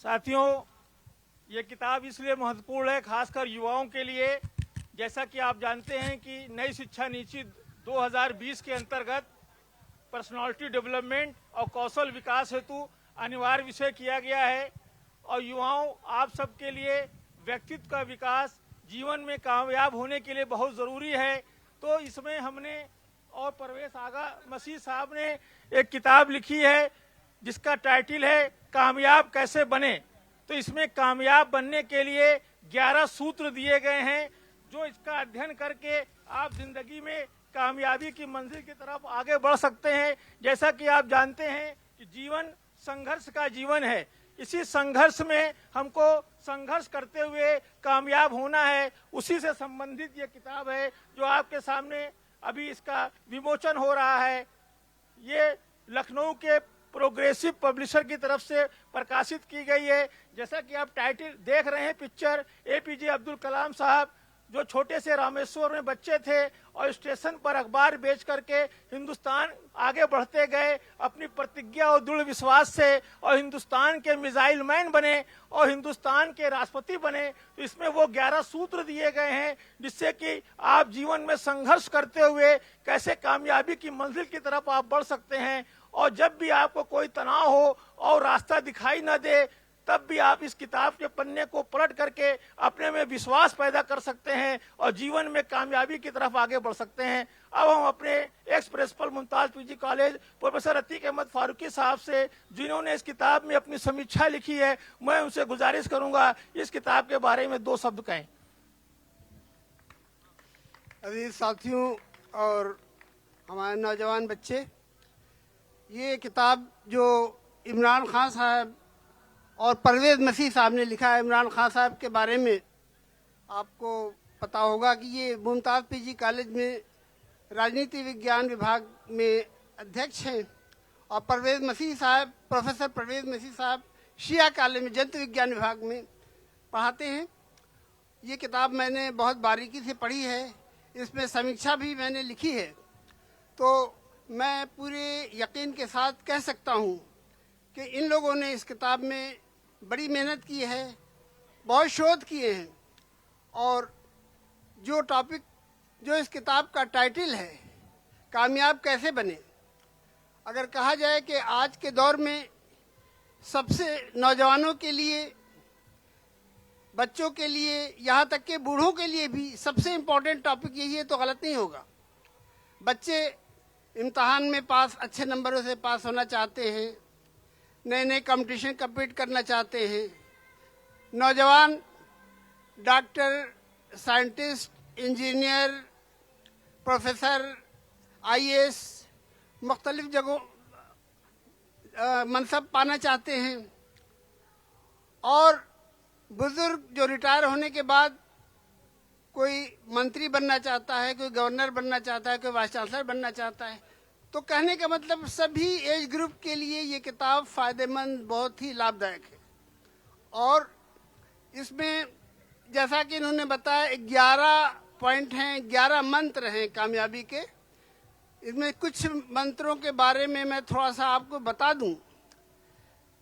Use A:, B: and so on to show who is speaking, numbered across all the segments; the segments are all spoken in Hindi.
A: साथियों, ये किताब इसलिए महत्वपूर्ण है खासकर युवाओं के लिए। जैसा कि आप जानते हैं कि नई शिक्षा नीति 2020 के अंतर्गत पर्सनालिटी डेवलपमेंट और कौशल विकास हेतु अनिवार्य विषय किया गया है और युवाओं आप सबके लिए व्यक्तित्व का विकास जीवन में कामयाब होने के लिए बहुत ज़रूरी है। तो इसमें हमने और परवेश आगा मसीह साहब ने एक किताब लिखी है जिसका टाइटल है कामयाब कैसे बने। तो इसमें कामयाब बनने के लिए 11 सूत्र दिए गए हैं जो इसका अध्ययन करके आप जिंदगी में कामयाबी की मंजिल की तरफ आगे बढ़ सकते हैं। जैसा कि आप जानते हैं कि जीवन संघर्ष का जीवन है, इसी संघर्ष में हमको संघर्ष करते हुए कामयाब होना है। उसी से संबंधित ये किताब है जो आपके सामने अभी इसका विमोचन हो रहा है। ये लखनऊ के प्रोग्रेसिव पब्लिशर की तरफ से प्रकाशित की गई है। जैसा कि आप टाइटल देख रहे हैं, पिक्चर एपीजे अब्दुल कलाम साहब जो छोटे से रामेश्वर में बच्चे थे और स्टेशन पर अखबार बेच करके हिंदुस्तान आगे बढ़ते गए अपनी प्रतिज्ञा और दृढ़ विश्वास से, और हिंदुस्तान के मिसाइल मैन बने और हिंदुस्तान के राष्ट्रपति बने। तो इसमें वो 11 सूत्र दिए गए हैं जिससे कि आप जीवन में संघर्ष करते हुए कैसे कामयाबी की मंजिल की तरफ आप बढ़ सकते हैं। और जब भी आपको कोई तनाव हो और रास्ता दिखाई न दे तब भी आप इस किताब के पन्ने को पलट करके अपने में विश्वास पैदा कर सकते हैं और जीवन में कामयाबी की तरफ आगे बढ़ सकते हैं। अब हम अपने ex principal Mumtaz PG college professor Atiq Ahmad Farooqui साहब से, जिन्होंने इस किताब में अपनी समीक्षा लिखी है, मैं उनसे गुजारिश करूंगा इस किताब के बारे में 2 शब्द कहें।
B: अजीज साथियों और हमारे नौजवान बच्चे, ये किताब जो इमरान खान साहब और परवेज मसीह साहब ने लिखा है, इमरान खान साहब के बारे में आपको पता होगा कि ये मुमताज़ पीजी कॉलेज में राजनीति विज्ञान विभाग में अध्यक्ष हैं और परवेज मसीह साहब, प्रोफेसर परवेज मसीह साहब शिया कॉलेज में जंतु विज्ञान विभाग में पढ़ाते हैं। ये किताब मैंने बहुत बारीकी से पढ़ी है, इसमें समीक्षा भी मैंने लिखी है। तो मैं पूरे यकीन के साथ कह सकता हूँ कि इन लोगों ने इस किताब में बड़ी मेहनत की है, बहुत शोध किए हैं और जो टॉपिक, जो इस किताब का टाइटल है कामयाब कैसे बने, अगर कहा जाए कि आज के दौर में सबसे नौजवानों के लिए, बच्चों के लिए, यहाँ तक के बूढ़ों के लिए भी सबसे इम्पोर्टेंट टॉपिक यही है तो गलत नहीं होगा। बच्चे इम्तहान में पास, अच्छे नंबरों से पास होना चाहते हैं, नए नए कंपटीशन कम्पीट करना चाहते हैं। नौजवान doctor, scientist, engineer, professor, IAS मुख्तलिफ जगहों मनसब पाना चाहते हैं। और बुजुर्ग जो रिटायर होने के बाद कोई मंत्री बनना चाहता है, कोई गवर्नर बनना चाहता है, कोई वाइस चांसलर बनना चाहता है। तो कहने का मतलब सभी एज ग्रुप के लिए ये किताब फ़ायदेमंद, बहुत ही लाभदायक है। और इसमें जैसा कि इन्होंने बताया 11 पॉइंट हैं, 11 मंत्र हैं कामयाबी के। इसमें कुछ मंत्रों के बारे में मैं थोड़ा सा आपको बता दूं।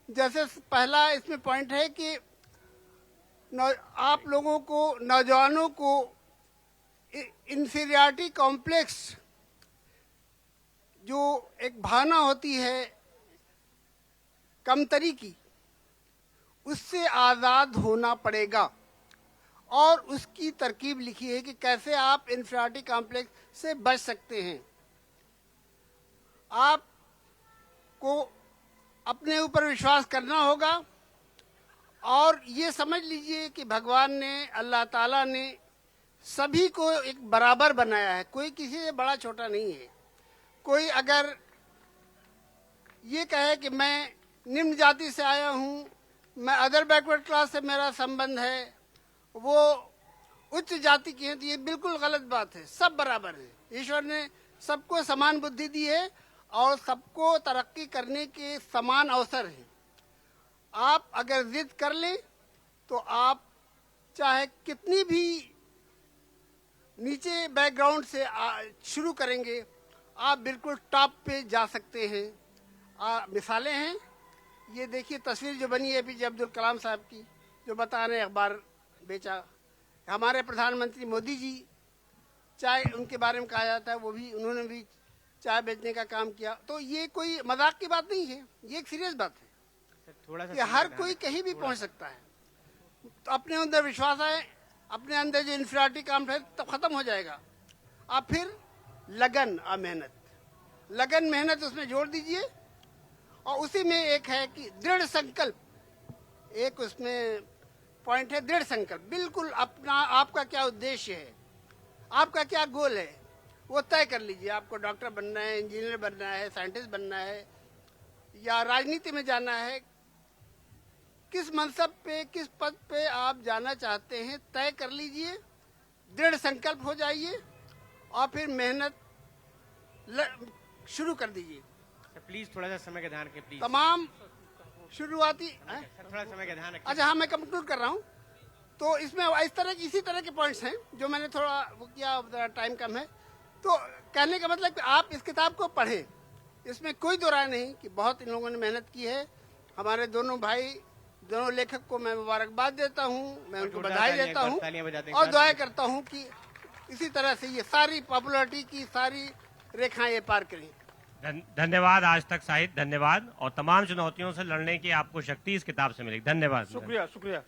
B: जैसे पहला इसमें पॉइंट है कि आप लोगों को, नौजवानों को इंफीरियरिटी कॉम्प्लेक्स जो एक भावना होती है कमतरी की, उससे आज़ाद होना पड़ेगा। और उसकी तरकीब लिखी है कि कैसे आप इंफीरियरिटी कॉम्प्लेक्स से बच सकते हैं। आपको अपने ऊपर विश्वास करना होगा और ये समझ लीजिए कि भगवान ने, अल्लाह ताला ने सभी को एक बराबर बनाया है, कोई किसी से बड़ा छोटा नहीं है। कोई अगर ये कहे कि मैं निम्न जाति से आया हूँ, मैं अदर बैकवर्ड क्लास से मेरा संबंध है, वो उच्च जाति की है, तो ये बिल्कुल गलत बात है। सब बराबर है। ईश्वर ने सबको समान बुद्धि दी है और सबको तरक्की करने के समान अवसर हैं। आप अगर जिद कर लें तो आप चाहे कितनी भी नीचे बैकग्राउंड से शुरू करेंगे, आप बिल्कुल टॉप पे जा सकते हैं। मिसालें हैं ये देखिए तस्वीर जो बनी है एपीजे अब्दुल कलाम साहब की, जो बता रहे हैं अखबार बेचा। हमारे प्रधानमंत्री मोदी जी, चाय उनके बारे में कहा जाता है, वो भी उन्होंने भी चाय बेचने का काम किया। तो ये कोई मजाक की बात नहीं है, ये एक सीरियस बात है
C: थोड़ा सा
B: कि हर कोई कहीं भी पहुंच सकता है। तो अपने अंदर विश्वास है, अपने अंदर जो इंफिनिटी काम है तब खत्म हो जाएगा। आप फिर लगन और लगन मेहनत उसमें जोड़ दीजिए, और उसी में एक है कि दृढ़ संकल्प, एक उसमें पॉइंट है दृढ़ संकल्प। बिल्कुल अपना आपका क्या उद्देश्य है, आपका क्या गोल है, वो तय कर लीजिए। आपको डॉक्टर बनना है, इंजीनियर बनना है, साइंटिस्ट बनना है, या राजनीति में जाना है, किस मनसब पे किस पद पे आप जाना चाहते हैं तय कर लीजिए, दृढ़ संकल्प हो जाइए, और फिर मेहनत शुरू कर दीजिए।
C: प्लीज थोड़ा सा समय का ध्यान रखें प्लीज।
B: तमाम शुरुआती
C: थोड़ा समय का ध्यान रखें।
B: अच्छा हाँ, मैं कंक्लूड कर रहा हूँ। तो इसमें इसी तरह के पॉइंट्स हैं जो मैंने थोड़ा वो किया, टाइम कम है। तो कहने का मतलब कि आप इस किताब को पढ़ें, इसमें कोई दो राय नहीं कि बहुत इन लोगों ने मेहनत की है। हमारे दोनों भाई, दोनों लेखक को मैं मुबारकबाद देता हूँ, मैं उनको बधाई देता हूँ, और दुआ करता हूँ कि इसी तरह से ये सारी पॉपुलरिटी की सारी रेखाएं ये पार करें।
D: धन्यवाद आज तक साहित्य, धन्यवाद, और तमाम चुनौतियों से लड़ने की आपको शक्ति इस किताब से मिलेगी। धन्यवाद।
A: शुक्रिया शुक्रिया।